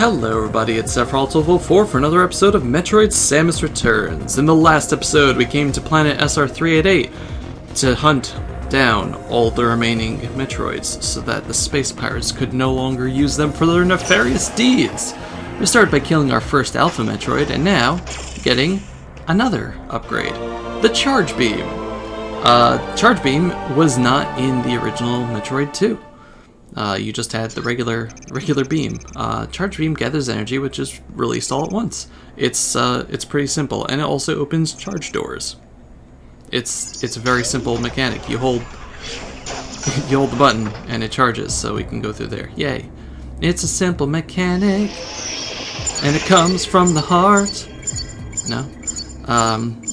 Hello everybody, it's Sephiroth1204 for another episode of Metroid Samus Returns. In the last episode, we came to planet SR388 to hunt down all the remaining Metroids so that the space pirates could no longer use them for their nefarious deeds. We started by killing our first Alpha Metroid, and now getting another upgrade, the Charge Beam. Charge Beam was not in the original Metroid 2. You just had the regular beam. Charge Beam gathers energy, which is released all at once. It's pretty simple, and it also opens charge doors. It's a very simple mechanic. You hold the button, and it charges, so we can go through there. Yay! It's a simple mechanic, and it comes from the heart. No.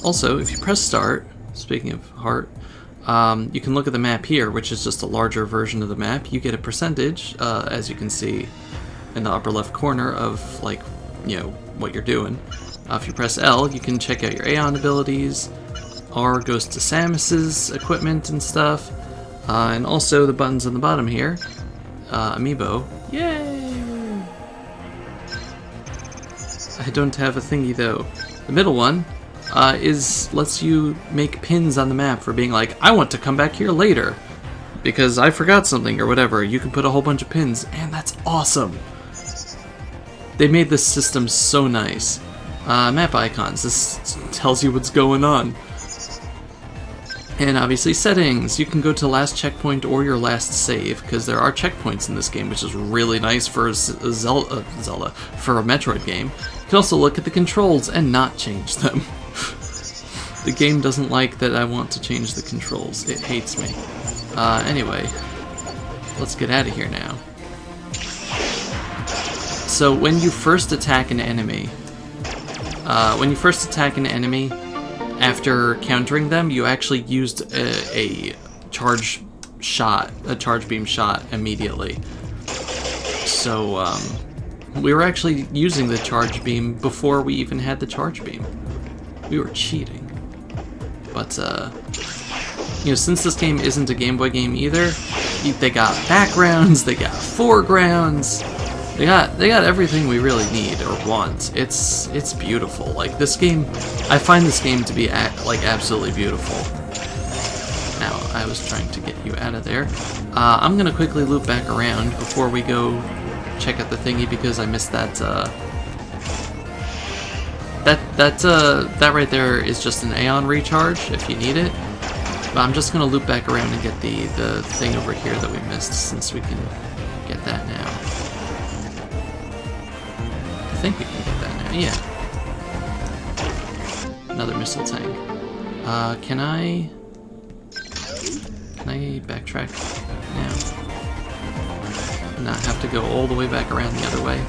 Also, if you press start, speaking of heart. You can look at the map here, which is just a larger version of the map. You get a percentage, as you can see in the upper left corner of, like, you know, what you're doing. If you press L, you can check out your Aeon abilities. R goes to Samus's equipment and stuff. And also the buttons on the bottom here. Amiibo. Yay! I don't have a thingy, though. The middle one lets you make pins on the map for being like, I want to come back here later because I forgot something or whatever. You can put a whole bunch of pins, and that's awesome. They made this system so nice. Map icons, this tells you what's going on. And obviously settings, you can go to last checkpoint or your last save, because there are checkpoints in this game, which is really nice for a Zelda, for a Metroid game. You can also look at the controls and not change them. The game doesn't like that I want to change the controls. It hates me. Anyway, let's get out of here now. So when you first attack an enemy, after countering them, you actually used a charge beam shot immediately. So we were actually using the charge beam before we even had the charge beam. We were cheating. But, you know, since this game isn't a Game Boy game either, they got backgrounds, they got foregrounds, they got everything we really need or want. It's beautiful. Like, this game, I find this game to be, absolutely beautiful. Now, I was trying to get you out of there. I'm gonna quickly loop back around before we go check out the thingy because I missed that, that right there is just an Aeon recharge if you need it. But I'm just gonna loop back around and get the thing over here that we missed, since we can get that now. I think we can get that now, yeah. Another missile tank. Can I backtrack now? And not have to go all the way back around the other way.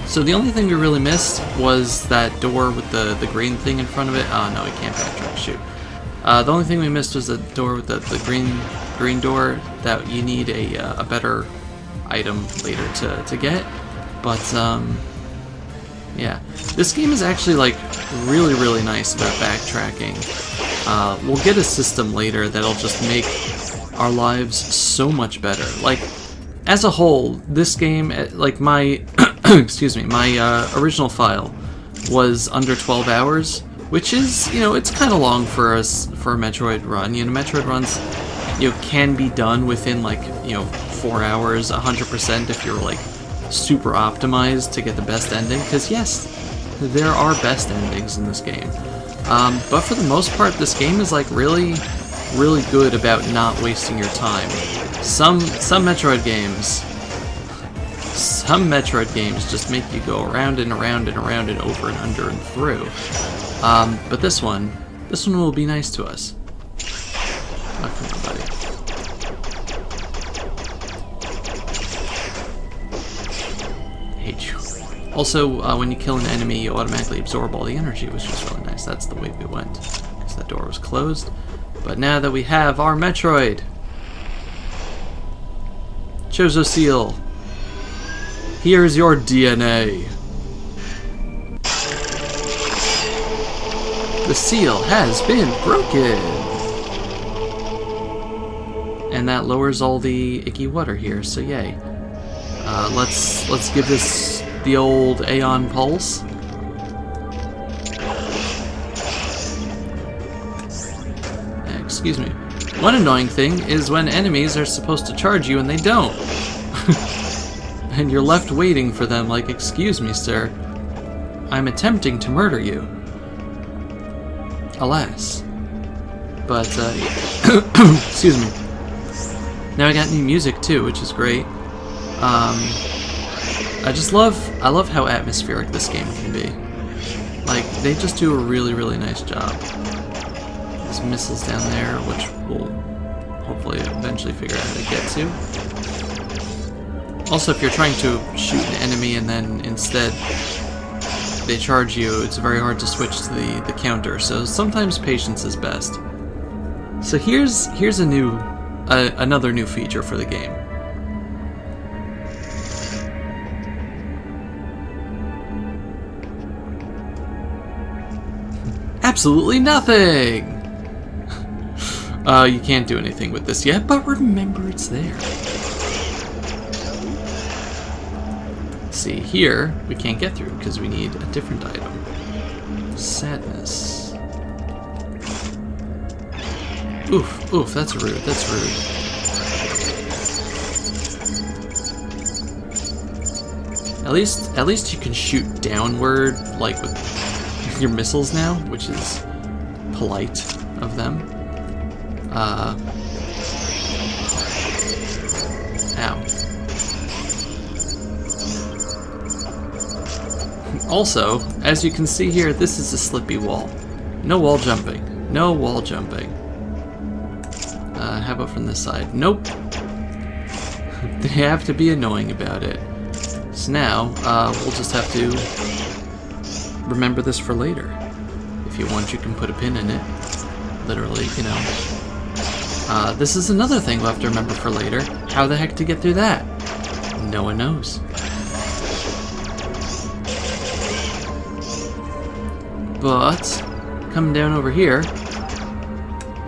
So the only thing we really missed was that door with the green thing in front of it. Oh no, we can't backtrack, shoot. The only thing we missed was the door with the green door that you need a better item later to get. But, yeah. This game is actually, like, really, really nice about backtracking. We'll get a system later that'll just make our lives so much better. Like, as a whole, this game, like, my excuse me, my original file was under 12 hours, which is, you know, it's kind of long for a Metroid run. You know, Metroid runs, you know, can be done within, like, you know, 4 hours, 100% if you're, like, super optimized to get the best ending. Because yes, there are best endings in this game, but for the most part, this game is, like, really, really good about not wasting your time. Some Metroid games just make you go around and around and around and over and under and through. But this one will be nice to us. Oh, come on, buddy. I hate you. Also, when you kill an enemy, you automatically absorb all the energy, which is really nice. That's the way we went, because that door was closed. But now that we have our Metroid, Chozo Seal, here's your DNA. The seal has been broken. And that lowers all the icky water here, so yay. Let's give this the old Aeon Pulse. Excuse me. One annoying thing is when enemies are supposed to charge you and they don't. And you're left waiting for them like, excuse me, sir. I'm attempting to murder you. Alas. But, excuse me. Now I got new music too, which is great. I love how atmospheric this game can be. Like, they just do a really, really nice job. There's missiles down there, which we'll hopefully eventually figure out how to get to. Also, if you're trying to shoot an enemy and then instead they charge you, it's very hard to switch to the counter, so sometimes patience is best. So here's a new, another new feature for the game. Absolutely nothing! You can't do anything with this yet, but remember it's there. See, here, we can't get through because we need a different item. Sadness. Oof, oof, that's rude, that's rude. At least you can shoot downward, like with your missiles now, which is polite of them. Ow. Also, as you can see here, this is a slippy wall. No wall jumping. No wall jumping. How about from this side? Nope. They have to be annoying about it. So now, we'll just have to remember this for later. If you want, you can put a pin in it. Literally, you know. This is another thing we'll have to remember for later. How the heck to get through that? No one knows. But, coming down over here,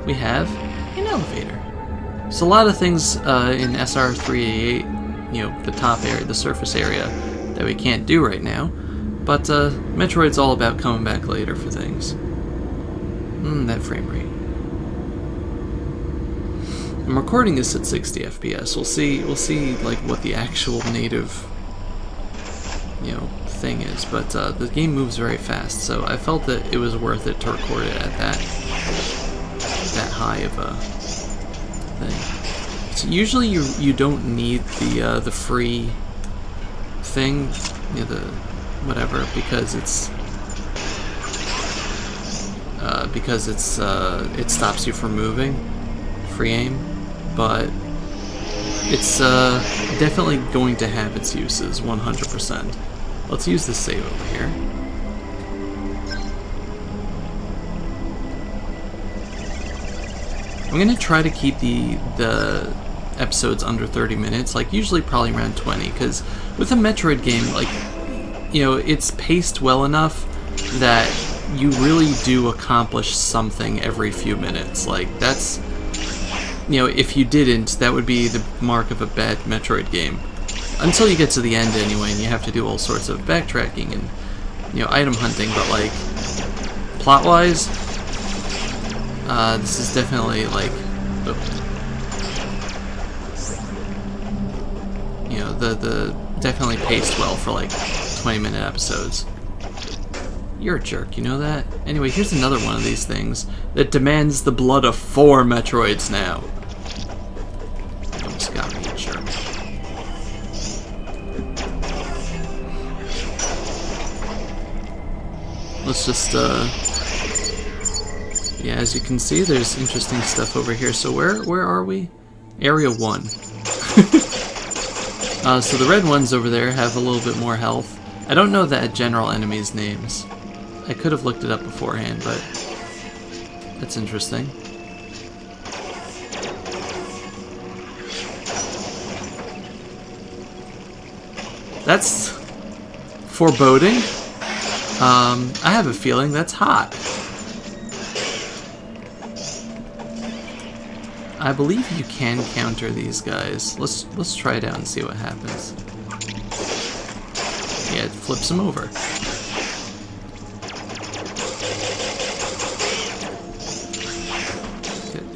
we have an elevator. So a lot of things in SR388, you know, the top area, the surface area, that we can't do right now. But Metroid's all about coming back later for things. That frame rate. I'm recording this at 60 FPS. We'll see like what the actual native, you know, thing is. But the game moves very fast, so I felt that it was worth it to record it at that high of a thing. So usually you don't need the free thing, you know, the whatever, because it stops you from moving, free aim, but it's definitely going to have its uses 100%. Let's use the save over here. I'm gonna try to keep the episodes under 30 minutes, like usually probably around 20, because with a Metroid game, like, you know, it's paced well enough that you really do accomplish something every few minutes. Like, that's, you know, if you didn't, that would be the mark of a bad Metroid game. Until you get to the end anyway, and you have to do all sorts of backtracking and, you know, item hunting, but like, plot-wise, this is definitely like, you know, the definitely paced well for like 20-minute episodes. You're a jerk, you know that? Anyway, here's another one of these things that demands the blood of 4 Metroids now. You almost got me, you jerk. Let's just, yeah, as you can see, there's interesting stuff over here. So where are we? Area 1. So the red ones over there have a little bit more health. I don't know that general enemies' names. I could have looked it up beforehand, but that's interesting. That's foreboding. I have a feeling that's hot. I believe you can counter these guys. Let's try it out and see what happens. flips him over.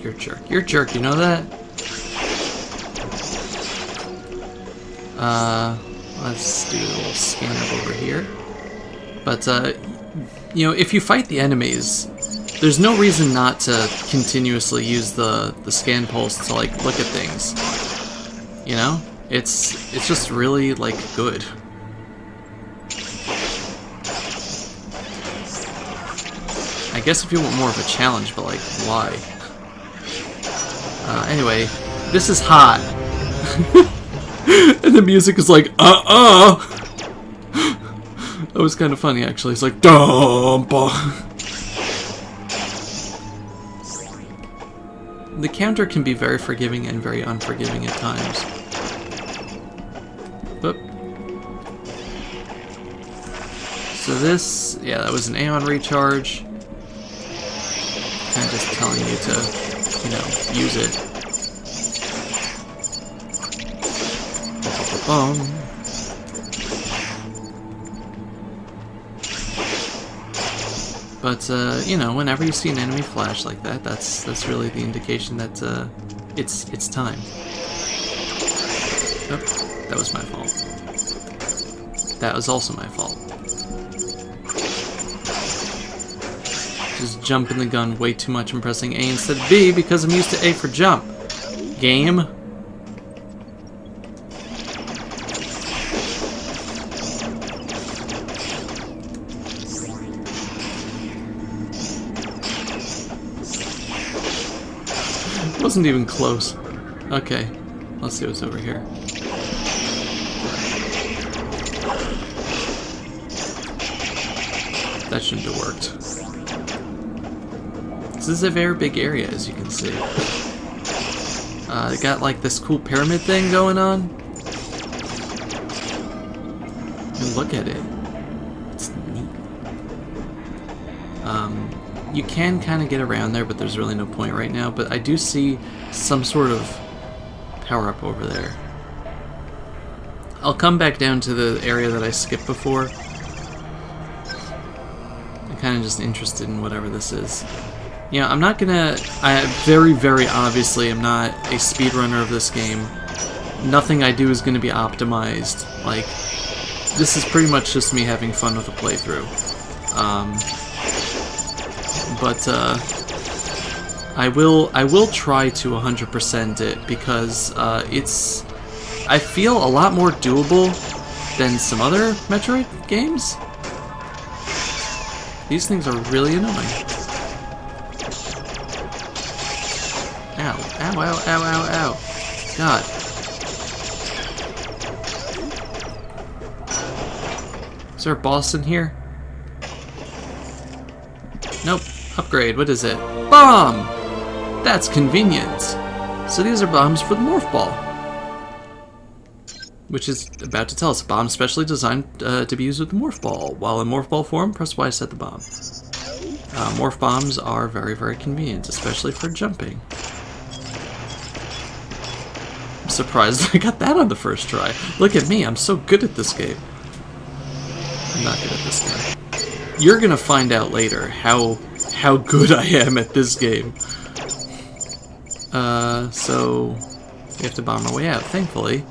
You're a jerk. You're a jerk, you know that? Let's do a little scan up over here. But, you know, if you fight the enemies, there's no reason not to continuously use the scan pulse to, like, look at things. You know? It's just really, like, good. I guess if you want more of a challenge, but, like, why? Anyway, this is hot. And the music is like, That was kind of funny, actually. It's like, dump. The counter can be very forgiving and very unforgiving at times. Whoop. So this, yeah, that was an Aeon recharge. Kind of just telling you to, you know, use it. But, you know, whenever you see an enemy flash like that, that's really the indication that, it's time. Oh, that was my fault. That was also my fault. Just jumping the gun way too much and pressing A instead of B because I'm used to A for jump. Game. Wasn't even close. Okay, let's see what's over here. That shouldn't have worked. This is a very big area, as you can see. It got like this cool pyramid thing going on. And look at it. It's neat. You can kind of get around there, but there's really no point right now. But I do see some sort of power-up over there. I'll come back down to the area that I skipped before. I'm kind of just interested in whatever this is. You know, I'm not gonna... I very, very obviously am not a speedrunner of this game. Nothing I do is gonna be optimized. Like, this is pretty much just me having fun with a playthrough. But I will try to 100% it because it's, I feel, a lot more doable than some other Metroid games. These things are really annoying. Ow, ow, ow, ow, ow, ow. God. Is there a boss in here? Nope. Upgrade, what is it? Bomb! That's convenient. So these are bombs for the Morph Ball. Which is about to tell us a bomb specially designed to be used with the Morph Ball. While in Morph Ball form, press Y to set the bomb. Morph bombs are very, very convenient, especially for jumping. I'm surprised I got that on the first try. Look at me, I'm so good at this game. I'm not good at this game. You're gonna find out later how good I am at this game. So we have to bomb our way out. Thankfully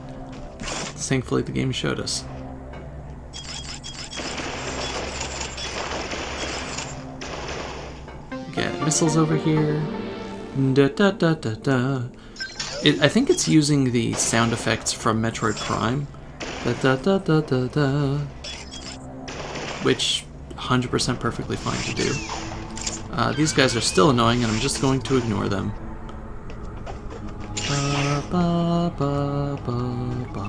the game showed us. Got missiles over here. Da da da da da. I think it's using the sound effects from Metroid Prime. Da da da da da da. Which 100% perfectly fine to do. These guys are still annoying, and I'm just going to ignore them. Ba, ba, ba, ba, ba.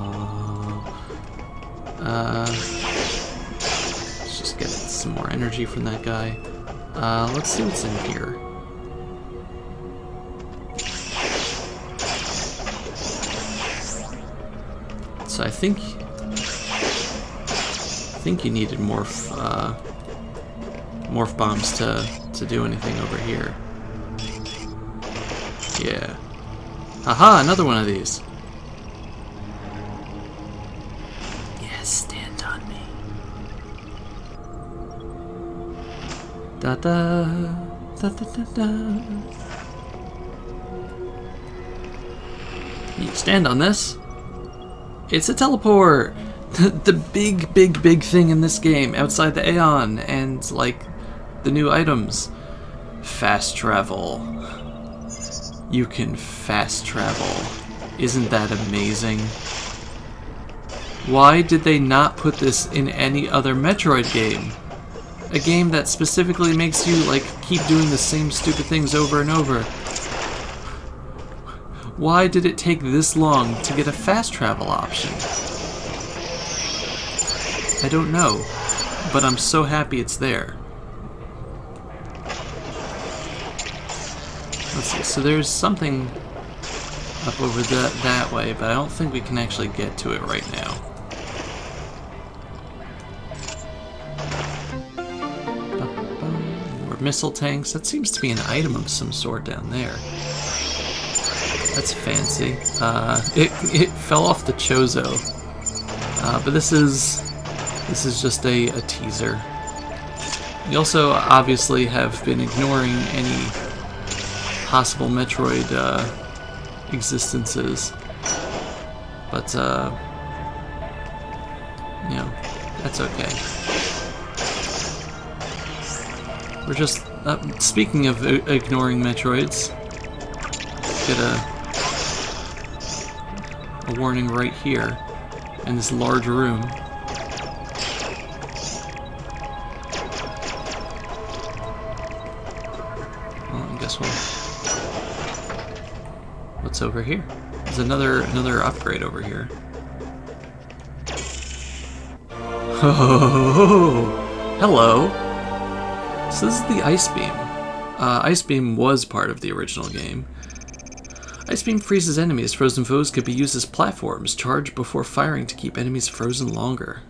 Let's just get some more energy from that guy. Let's see what's in here. So I think you needed morph bombs to do anything over here. Yeah. Haha, another one of these. Yes, stand on me. Da da da da da da. You stand on this. It's a teleport. The big thing in this game outside the Aeon and like the new items. Fast travel. You can fast travel. Isn't that amazing? Why did they not put this in any other Metroid game? A game that specifically makes you like keep doing the same stupid things over and over. Why did it take this long to get a fast travel option? I don't know, but I'm so happy it's there. Let's see, so there's something up over that way, but I don't think we can actually get to it right now. More missile tanks. That seems to be an item of some sort down there. That's fancy. It fell off the Chozo, but this is just a teaser. You also obviously have been ignoring any possible Metroid existences, but you know, that's okay. We're just speaking of ignoring Metroids. Get a warning right here in this large room. Well, I guess what's over here? There's another upgrade over here. Oh, hello. So this is the Ice Beam. Ice Beam was part of the original game. Ice Beam freezes enemies. Frozen foes could be used as platforms, charged before firing to keep enemies frozen longer.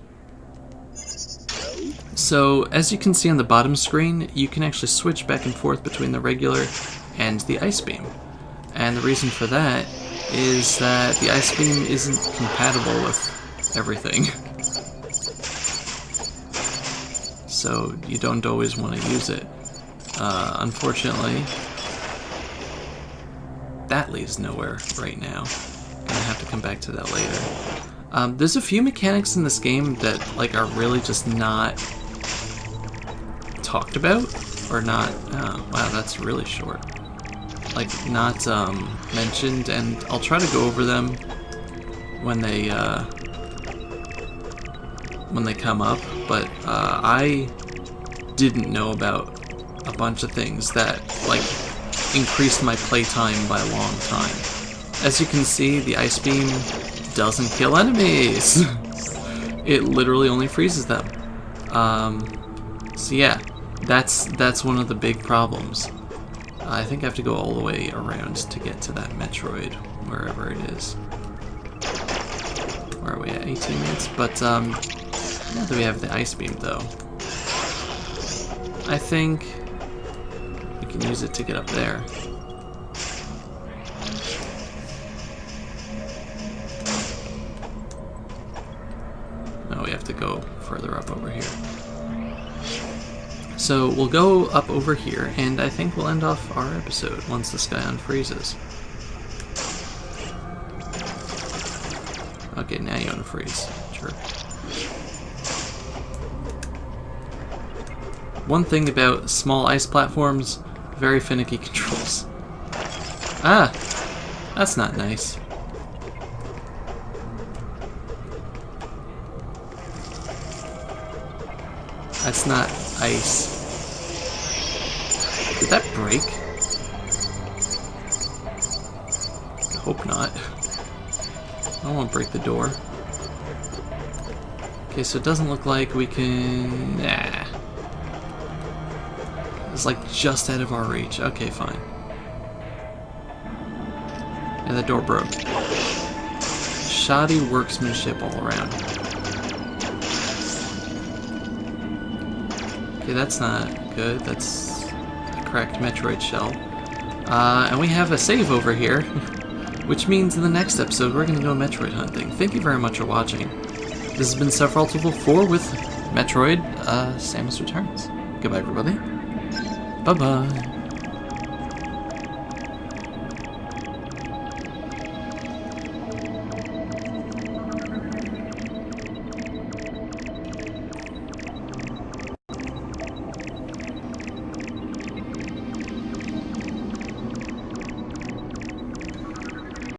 So, as you can see on the bottom screen, you can actually switch back and forth between the regular and the Ice Beam. And the reason for that is that the Ice Beam isn't compatible with everything. So, you don't always want to use it. Unfortunately, that leads nowhere right now. Gonna have to come back to that later. There's a few mechanics in this game that like are really just not talked about, or not. Oh, wow, that's really short. Like not mentioned, and I'll try to go over them when they come up. But I didn't know about a bunch of things that like increased my playtime by a long time. As you can see, the Ice Beam doesn't kill enemies. It literally only freezes them. So yeah, that's one of the big problems. I think I have to go all the way around to get to that Metroid, wherever it is. Where are we at? 18 minutes? But now that we have the Ice Beam though, I think we can use it to get up there. No, we have to go further up over here. So we'll go up over here, and I think we'll end off our episode once the sky unfreezes. Okay, now you unfreeze. Sure. One thing about small ice platforms, very finicky controls. Ah! That's not nice. That's not ice. Did that break? I hope not. I don't want to break the door. Okay, so it doesn't look like we can... Nah. It's like just out of our reach. Okay, fine. Yeah, that door broke. Shoddy workmanship all around. Okay, that's not good. That's a cracked Metroid shell. And we have a save over here, which means in the next episode we're going to go Metroid hunting. Thank you very much for watching. This has been Untitled Chapter 4 with Metroid, Samus Returns. Goodbye, everybody. Bye-bye.